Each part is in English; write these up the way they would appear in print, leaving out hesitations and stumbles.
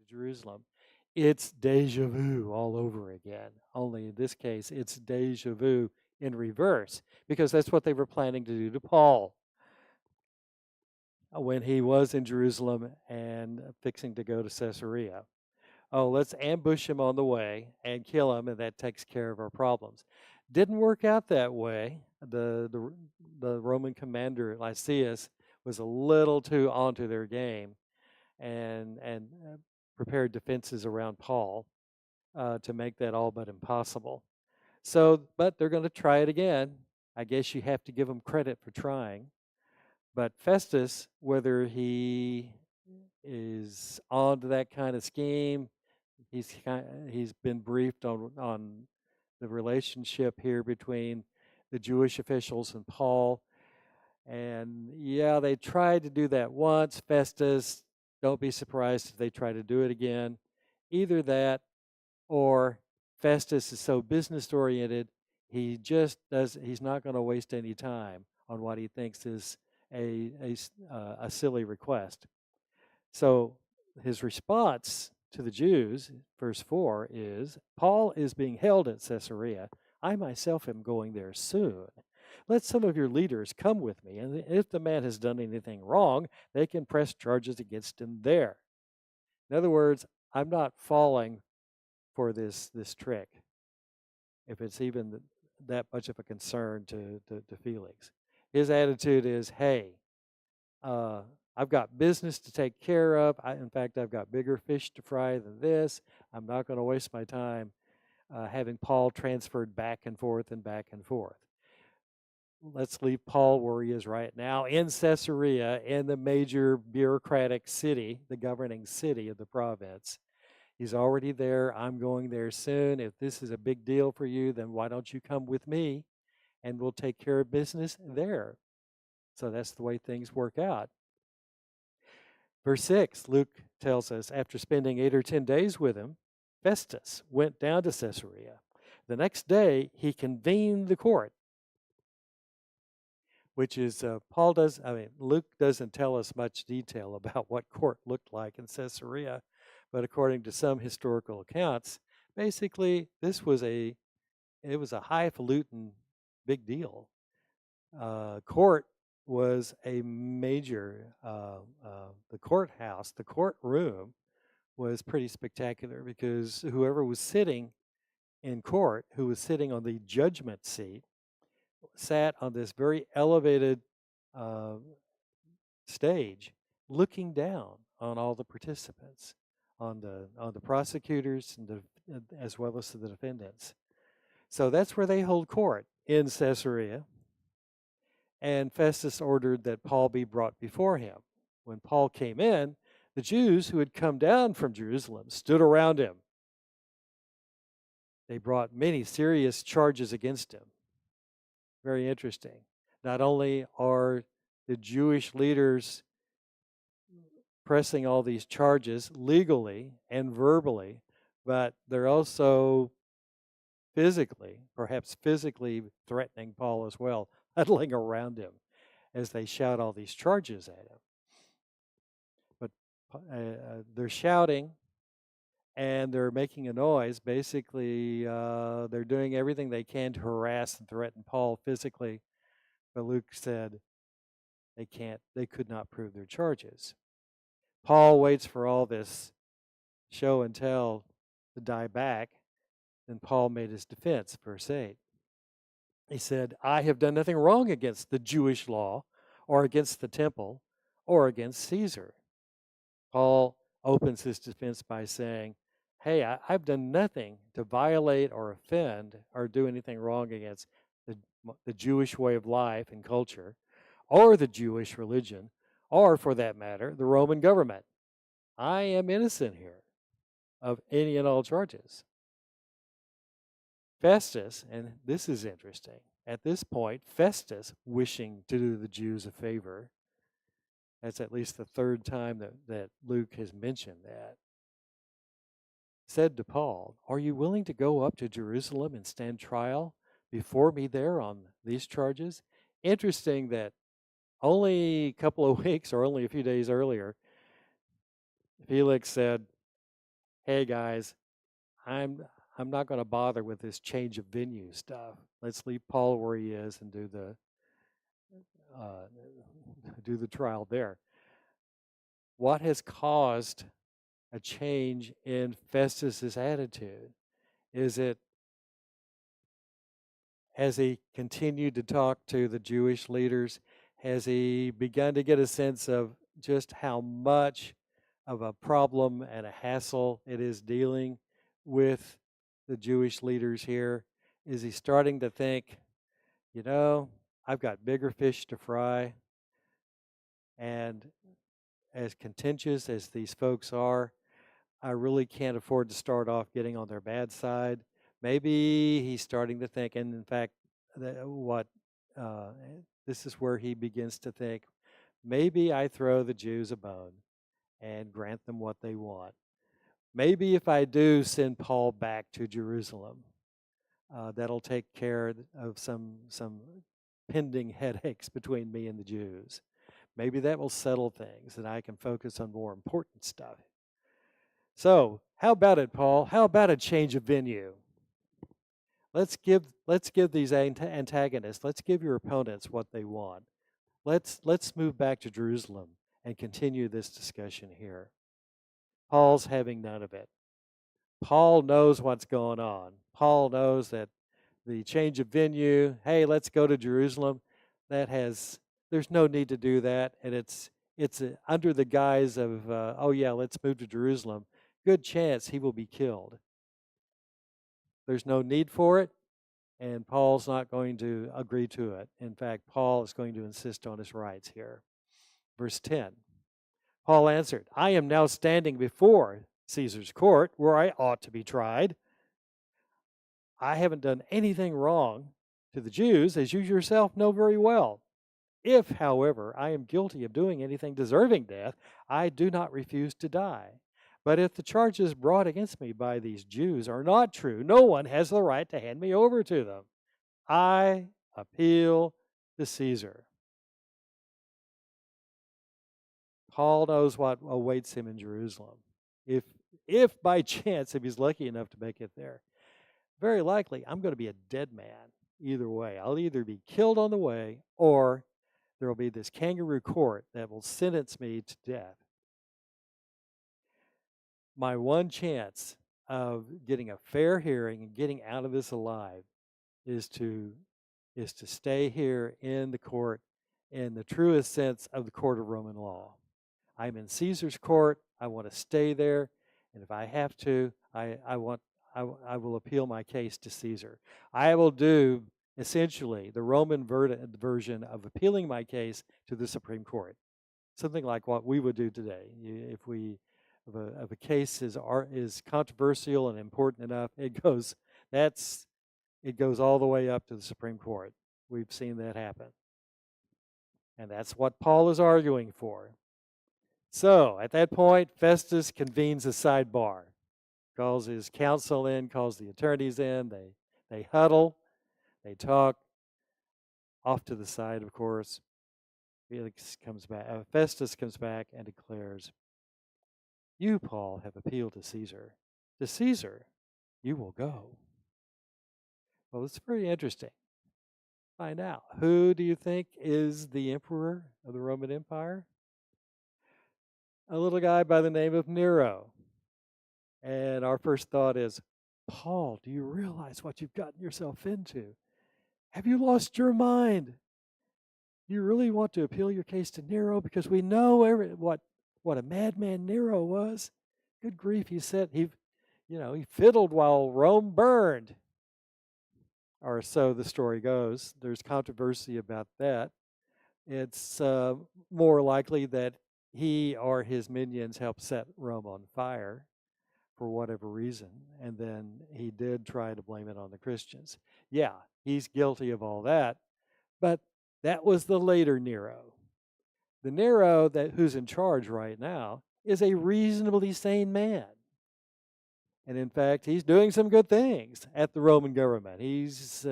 Jerusalem, it's deja vu all over again. Only in this case, it's deja vu in reverse because that's what they were planning to do to Paul when he was in Jerusalem and fixing to go to Caesarea. Oh, let's ambush him on the way and kill him, and that takes care of our problems. Didn't work out that way. The Roman commander Lysias was a little too onto their game and prepared defenses around Paul to make that all but impossible. So, but they're going to try it again. I guess you have to give them credit for trying. But Festus, whether he is on to that kind of scheme, he's been briefed on the relationship here between the Jewish officials and Paul. And yeah, they tried to do that once. Festus, don't be surprised if they try to do it again. Either that or Festus is so business oriented, he's not going to waste any time on what he thinks is a silly request. So his response to the Jews, verse 4, is Paul is being held at Caesarea. I myself am going there soon. Let some of your leaders come with me, and if the man has done anything wrong, they can press charges against him there. In other words, I'm not falling for this trick, if it's even that much of a concern to Felix. His attitude is, hey, I've got business to take care of. In fact, I've got bigger fish to fry than this. I'm not going to waste my time having Paul transferred back and forth and back and forth. Let's leave Paul where he is right now in Caesarea, in the major bureaucratic city, the governing city of the province. He's already there. I'm going there soon. If this is a big deal for you, then why don't you come with me and we'll take care of business there. So that's the way things work out. Verse 6, Luke tells us, after spending 8 or 10 days with him, Festus went down to Caesarea. The next day, he convened the court, which is, Luke doesn't tell us much detail about what court looked like in Caesarea, but according to some historical accounts, basically it was a highfalutin big deal. Court was a major, the courthouse, the courtroom was pretty spectacular because whoever was sitting in court, who was sitting on the judgment seat, sat on this very elevated uh, stage looking down on all the participants, on the prosecutors and as well as the defendants. So that's where they hold court in Caesarea. And Festus ordered that Paul be brought before him. When Paul came in, the Jews who had come down from Jerusalem stood around him. They brought many serious charges against him. Very interesting. Not only are the Jewish leaders pressing all these charges legally and verbally, but they're also perhaps physically threatening Paul as well, huddling around him as they shout all these charges at him. But they're shouting and they're making a noise. Basically, they're doing everything they can to harass and threaten Paul physically. But Luke said they could not prove their charges. Paul waits for all this show and tell to die back. Then Paul made his defense, verse 8. He said, I have done nothing wrong against the Jewish law or against the temple or against Caesar. Paul opens his defense by saying, hey, I've done nothing to violate or offend or do anything wrong against the Jewish way of life and culture or the Jewish religion or, for that matter, the Roman government. I am innocent here of any and all charges. Festus, and this is interesting, at this point, Festus, wishing to do the Jews a favor, that's at least the third time that Luke has mentioned that, said to Paul, are you willing to go up to Jerusalem and stand trial before me there on these charges? Interesting that only a couple of weeks or only a few days earlier, Felix said, hey guys, I'm I'm not going to bother with this change of venue stuff. Let's leave Paul where he is and uh, do the trial there. What has caused a change in Festus's attitude? Is it Has he continued to talk to the Jewish leaders? Has he begun to get a sense of just how much of a problem and a hassle it is dealing with the Jewish leaders here? Is he starting to think, you know, I've got bigger fish to fry? And as contentious as these folks are, I really can't afford to start off getting on their bad side. Maybe he's starting to think, and in fact, what uh, this is where he begins to think, maybe I throw the Jews a bone and grant them what they want. Maybe if I do send Paul back to Jerusalem, that'll take care of some pending headaches between me and the Jews. Maybe that will settle things, and I can focus on more important stuff. So, how about it, Paul? How about a change of venue? Let's give these antagonists, let's give your opponents what they want. Let's move back to Jerusalem and continue this discussion here. Paul's having none of it. Paul knows what's going on. Paul knows that the change of venue, hey, let's go to Jerusalem, there's no need to do that, and it's under the guise of oh yeah, let's move to Jerusalem. Good chance he will be killed. There's no need for it, and Paul's not going to agree to it. In fact, Paul is going to insist on his rights here. Verse 10, Paul answered, I am now standing before Caesar's court where I ought to be tried. I haven't done anything wrong to the Jews, as you yourself know very well. If, however, I am guilty of doing anything deserving death, I do not refuse to die. But if the charges brought against me by these Jews are not true, no one has the right to hand me over to them. I appeal to Caesar. Paul knows what awaits him in Jerusalem. If by chance, if he's lucky enough to make it there, very likely I'm going to be a dead man either way. I'll either be killed on the way, or there will be this kangaroo court that will sentence me to death. My one chance of getting a fair hearing and getting out of this alive is to stay here in the court in the truest sense of the court of Roman law. I'm in Caesar's court. I want to stay there, and if I have to, I will appeal my case to Caesar. I will do essentially the Roman version of appealing my case to the Supreme Court, something like what we would do today. If a case is controversial and important enough, it goes all the way up to the Supreme Court. We've seen that happen, and that's what Paul is arguing for. So at that point, Festus convenes a sidebar, calls his counsel in, calls the attorneys in. They huddle, they talk. Off to the side, of course, Festus comes back and declares, "You, Paul, have appealed to Caesar. To Caesar, you will go." Well, it's very interesting. Find out, who do you think is the emperor of the Roman Empire? A little guy by the name of Nero. And our first thought is, Paul, do you realize what you've gotten yourself into? Have you lost your mind? Do you really want to appeal your case to Nero? Because we know what a madman Nero was. Good grief, he fiddled while Rome burned. Or so the story goes. There's controversy about that. It's more likely that he or his minions helped set Rome on fire for whatever reason, and then he did try to blame it on the Christians. Yeah, he's guilty of all that, but that was the later Nero. The Nero who's in charge right now is a reasonably sane man. And in fact, he's doing some good things at the Roman government. He's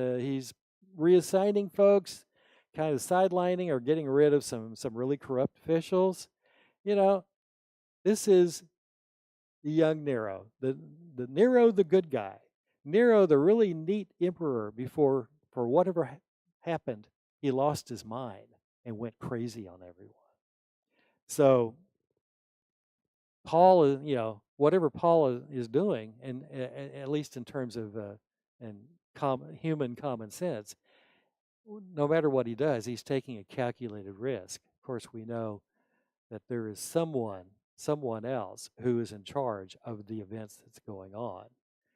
reassigning folks, kind of sidelining or getting rid of some really corrupt officials. You know, this is the young Nero, the Nero, the good guy, Nero, the really neat emperor. Before, for whatever happened, he lost his mind and went crazy on everyone. So Paul is, whatever Paul is doing, and at least in terms of and human common sense, no matter what he does, he's taking a calculated risk. Of course, we know that there is someone else who is in charge of the events that's going on.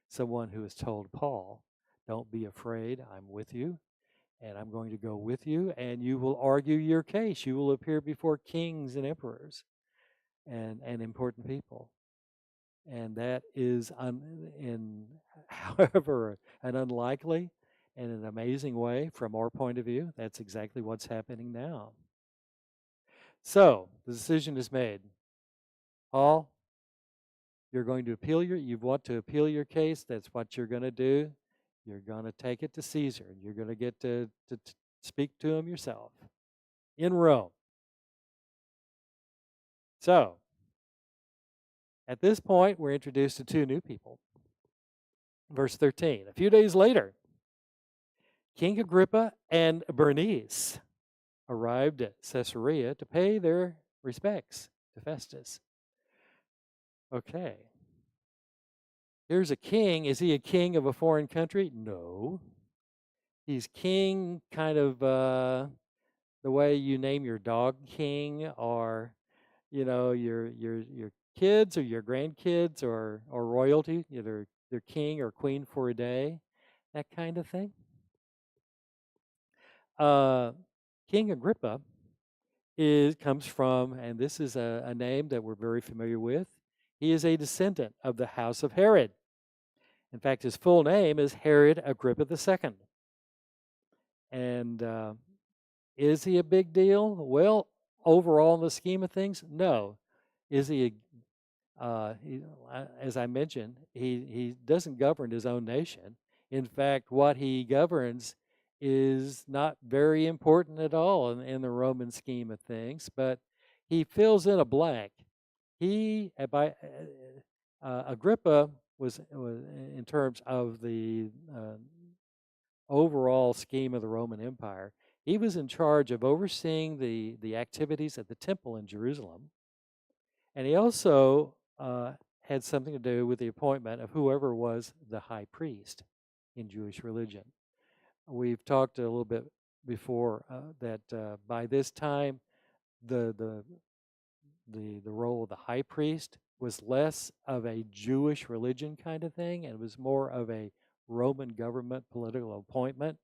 Someone who has told Paul, "Don't be afraid. I'm with you, and I'm going to go with you, and you will argue your case. You will appear before kings and emperors and important people." And that is, however, an unlikely and an amazing way from our point of view. That's exactly what's happening now. So the decision is made. Paul, you want to appeal your case. That's what you're going to do. You're going to take it to Caesar, and you're going to get to speak to him yourself in Rome. So at this point, we're introduced to two new people. Verse 13, a few days later, King Agrippa and Bernice arrived at Caesarea to pay their respects to Festus. Okay. Here's a king. Is he a king of a foreign country? No. He's king, kind of the way you name your dog King, or your kids or your grandkids, or royalty, either they're king or queen for a day, that kind of thing. King Agrippa comes from, and this is a name that we're very familiar with. He is a descendant of the house of Herod. In fact, his full name is Herod Agrippa II. And is he a big deal? Well, overall, in the scheme of things, no. Is he as I mentioned, he doesn't govern his own nation. In fact, what he governs is not very important at all in the Roman scheme of things, but he fills in a blank. Agrippa was, in terms of the overall scheme of the Roman Empire, he was in charge of overseeing the activities at the temple in Jerusalem. And he also had something to do with the appointment of whoever was the high priest in Jewish religion. We've talked a little bit before that by this time, the role of the high priest was less of a Jewish religion kind of thing, and it was more of a Roman government political appointment.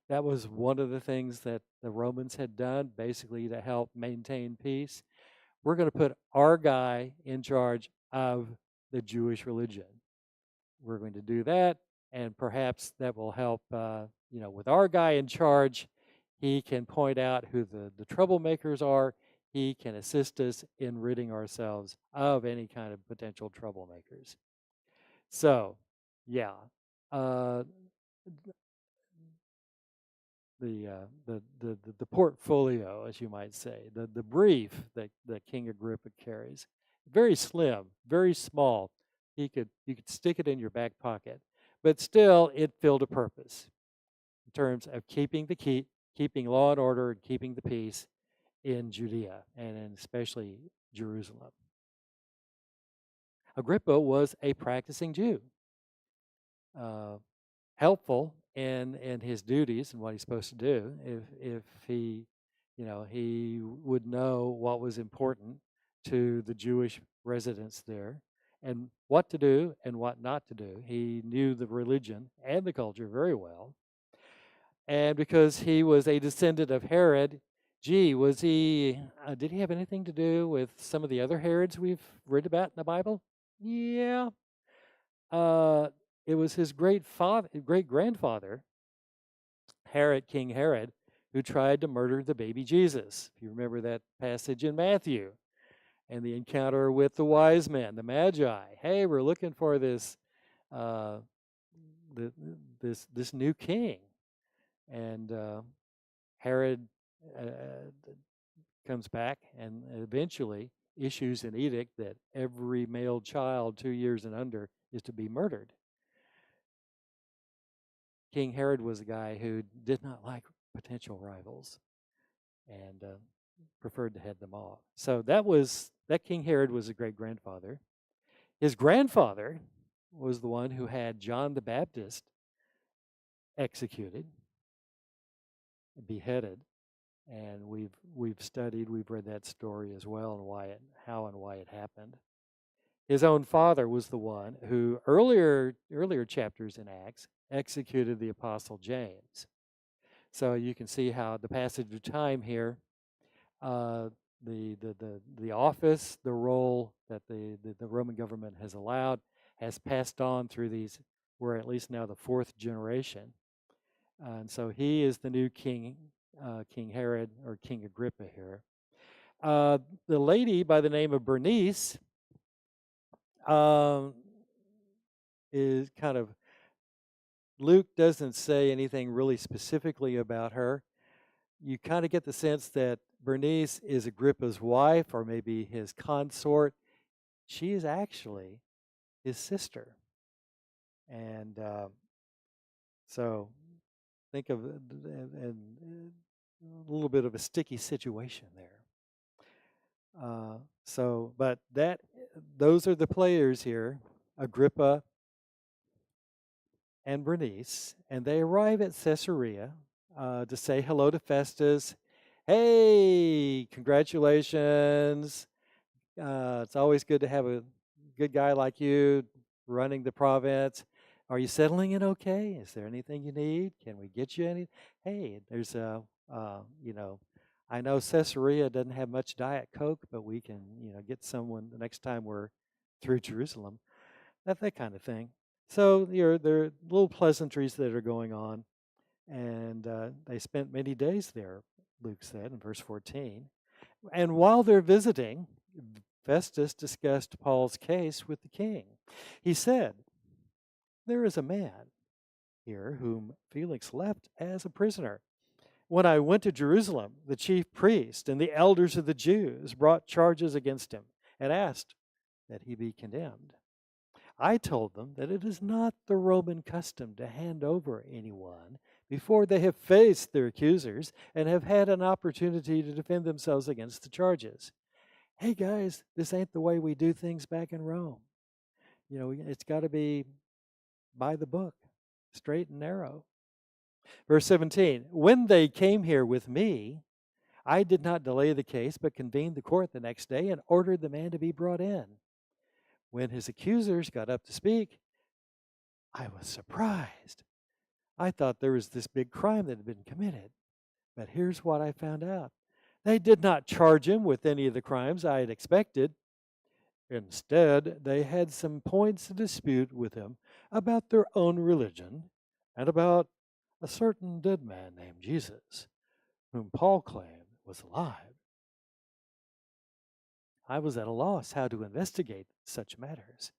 That was one of the things that the Romans had done, basically to help maintain peace. We're going to put our guy in charge of the Jewish religion. We're going to do that, and perhaps that will help, with our guy in charge, he can point out who the troublemakers are. He can assist us in ridding ourselves of any kind of potential troublemakers. So, yeah. The portfolio, as you might say, the brief that King Agrippa carries, very slim, very small. You could stick it in your back pocket, but still it filled a purpose in terms of keeping law and order and keeping the peace in Judea and especially Jerusalem. Agrippa was a practicing Jew. Helpful in his duties and what he's supposed to do if he he would know what was important to the Jewish residents there and what to do and what not to do. He knew the religion and the culture very well. And because he was a descendant of Herod, was he did he have anything to do with some of the other Herods we've read about in the Bible? Yeah. It was his great grandfather, King Herod, who tried to murder the baby Jesus. If you remember that passage in Matthew, and the encounter with the wise men, the Magi. Hey, we're looking for this this new king, and Herod comes back, and eventually issues an edict that every male child 2 years and under is to be murdered. King Herod was a guy who did not like potential rivals and preferred to head them off. So that King Herod was a great grandfather. His grandfather was the one who had John the Baptist executed, beheaded, and we've read that story as well and how and why it happened. His own father was the one who earlier chapters in Acts executed the apostle James. So you can see how the passage of time here, uh, the office, the role that the Roman government has allowed, has passed on through these. We're at least now the fourth generation, and so he is the new king, King Herod or King Agrippa here. The lady by the name of Bernice is kind of, Luke doesn't say anything really specifically about her. You kind of get the sense that Bernice is Agrippa's wife or maybe his consort. She is actually his sister. And so think of a little bit of a sticky situation there. But those are the players here, Agrippa and Bernice, and they arrive at Caesarea to say hello to Festus. Hey, congratulations. It's always good to have a good guy like you running the province. Are you settling in okay? Is there anything you need? Can we get you any? Hey, there's I know Caesarea doesn't have much Diet Coke, but we can, get someone the next time we're through Jerusalem. That kind of thing. So there are little pleasantries that are going on, and they spent many days there, Luke said in verse 14. And while they're visiting, Festus discussed Paul's case with the king. He said, "There is a man here whom Felix left as a prisoner. When I went to Jerusalem, the chief priest and the elders of the Jews brought charges against him and asked that he be condemned. I told them that it is not the Roman custom to hand over anyone before they have faced their accusers and have had an opportunity to defend themselves against the charges. Hey guys, this ain't the way we do things back in Rome. It's got to be by the book, straight and narrow." Verse 17, "When they came here with me, I did not delay the case, but convened the court the next day and ordered the man to be brought in. When his accusers got up to speak, I was surprised. I thought there was this big crime that had been committed. But here's what I found out. They did not charge him with any of the crimes I had expected. Instead, they had some points of dispute with him about their own religion and about a certain dead man named Jesus, whom Paul claimed was alive. I was at a loss how to investigate such matters.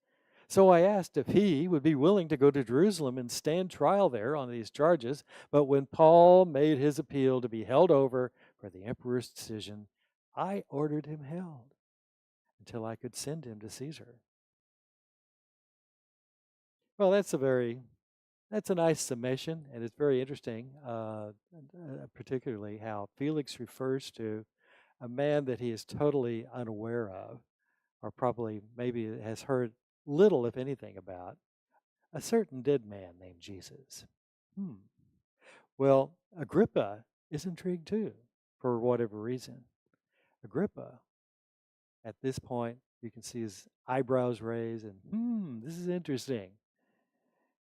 So I asked if he would be willing to go to Jerusalem and stand trial there on these charges. But when Paul made his appeal to be held over for the emperor's decision, I ordered him held until I could send him to Caesar." Well, that's a nice summation, and it's very interesting, particularly how Felix refers to a man that he is totally unaware of, or probably maybe has heard little, if anything, about, a certain dead man named Jesus. Well, Agrippa is intrigued too, for whatever reason. Agrippa, at this point, you can see his eyebrows raised, and this is interesting.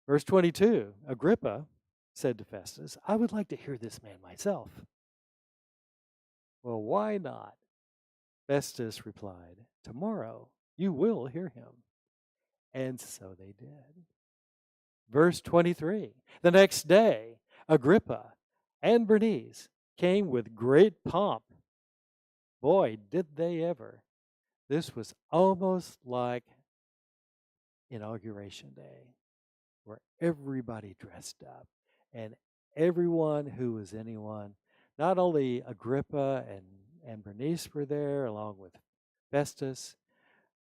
Verse 22, Agrippa said to Festus, "I would like to hear this man myself." "Well, why not?" Festus replied, "Tomorrow you will hear him." And so they did. Verse 23, the next day, Agrippa and Bernice came with great pomp. Boy, did they ever. This was almost like Inauguration Day, where everybody dressed up and everyone who was anyone. Not only Agrippa and Bernice were there, along with Festus,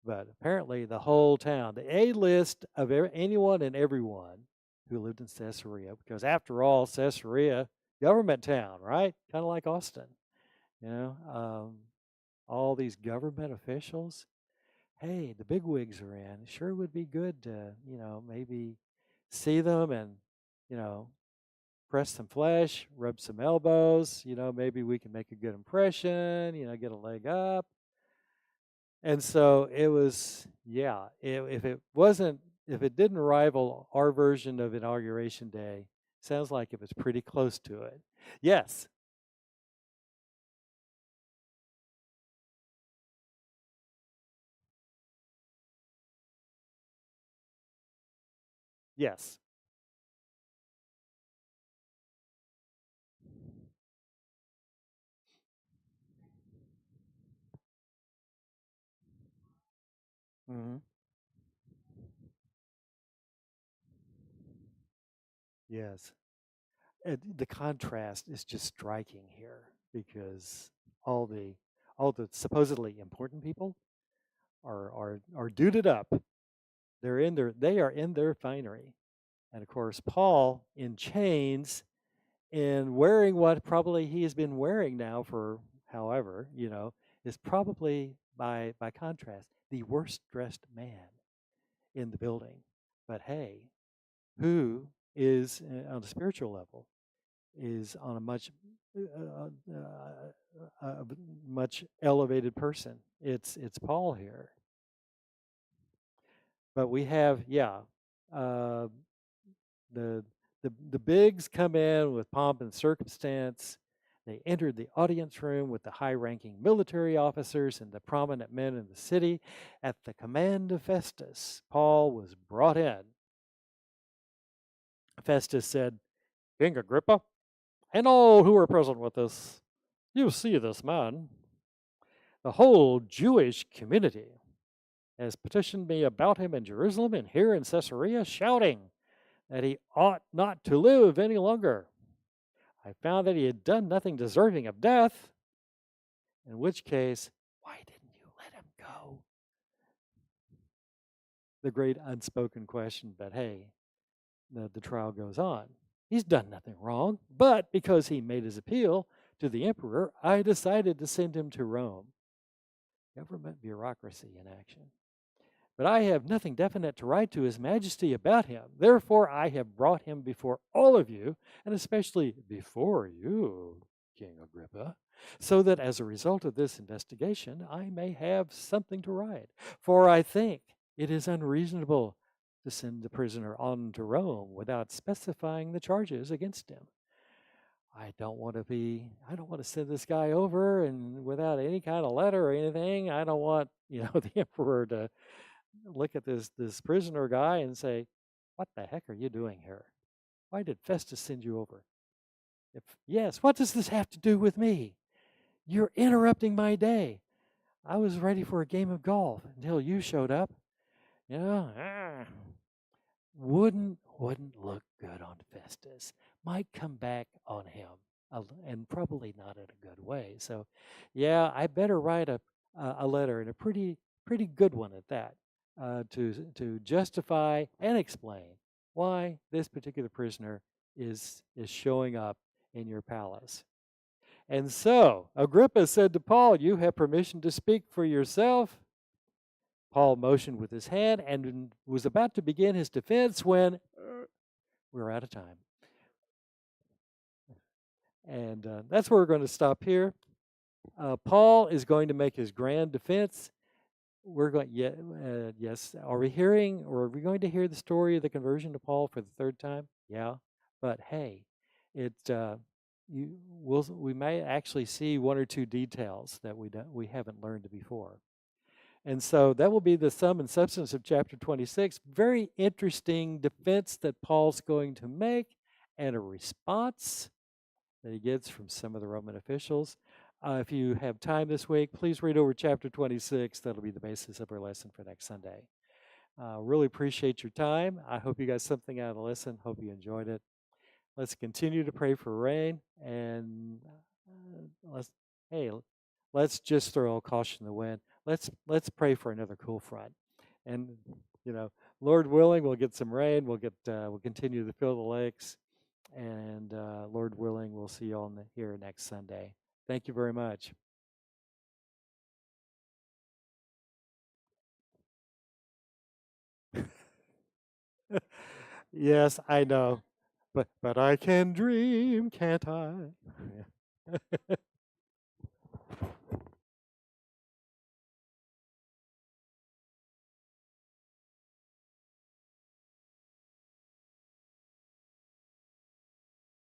but apparently the whole town, the A list of anyone and everyone who lived in Caesarea, because after all, Caesarea, government town, right? Kind of like Austin, you know, all these government officials. Hey, the bigwigs are in. Sure would be good to, maybe see them and, you know, press some flesh, rub some elbows, maybe we can make a good impression, get a leg up. And so it was, yeah, if it didn't rival our version of Inauguration Day, sounds like it was pretty close to it. Yes, yes. Hmm. Yes. The contrast is just striking here because all the all the supposedly important people are duded up. They are in their finery. And of course, Paul in chains and wearing what probably he has been wearing now for however, is probably by contrast the worst dressed man in the building. But hey, who is on a spiritual level is on a much elevated person. It's Paul here, but we have uh, the the bigs come in with pomp and circumstance. They entered the audience room with the high-ranking military officers and the prominent men in the city. At the command of Festus, Paul was brought in. Festus said, "King Agrippa, and all who are present with us, you see this man. The whole Jewish community has petitioned me about him in Jerusalem and here in Caesarea, shouting that he ought not to live any longer. I found that he had done nothing deserving of death, in which case, why didn't you let him go?" The great unspoken question, but hey, the trial goes on. He's done nothing wrong, but because he made his appeal to the emperor, I decided to send him to Rome. Government bureaucracy in action. But I have nothing definite to write to His Majesty about him. Therefore, I have brought him before all of you, and especially before you, King Agrippa, so that as a result of this investigation, I may have something to write. For I think it is unreasonable to send the prisoner on to Rome without specifying the charges against him. I don't want to send this guy over and without any kind of letter or anything. I don't want, the emperor to look at this prisoner guy and say, "What the heck are you doing here? Why did Festus send you over?" If yes, what does this have to do with me? You're interrupting my day. I was ready for a game of golf until you showed up. You know, wouldn't look good on Festus. Might come back on him, and probably not in a good way. So, yeah, I better write a letter, and a pretty good one at that, to justify and explain why this particular prisoner is showing up in your palace. And so Agrippa said to Paul, "You have permission to speak for yourself." Paul motioned with his hand and was about to begin his defense when we're out of time. And that's where we're going to stop here. Paul is going to make his grand defense. We're going, yeah, yes. Are we hearing, or are we going to hear the story of the conversion of Paul for the third time? Yeah, but hey, it we may actually see one or two details that we haven't learned before. And so that will be the sum and substance of chapter 26. Very interesting defense that Paul's going to make and a response that he gets from some of the Roman officials. If you have time this week, please read over chapter 26. That'll be the basis of our lesson for next Sunday. Really appreciate your time. I hope you got something out of the lesson. Hope you enjoyed it. Let's continue to pray for rain, and let's hey, let's just throw caution to the wind. let's pray for another cool front. And you know, Lord willing, we'll get some rain. We'll continue to fill the lakes, and Lord willing, we'll see you all here next Sunday. Thank you very much. Yes, I know, but I can dream, can't I? Yeah.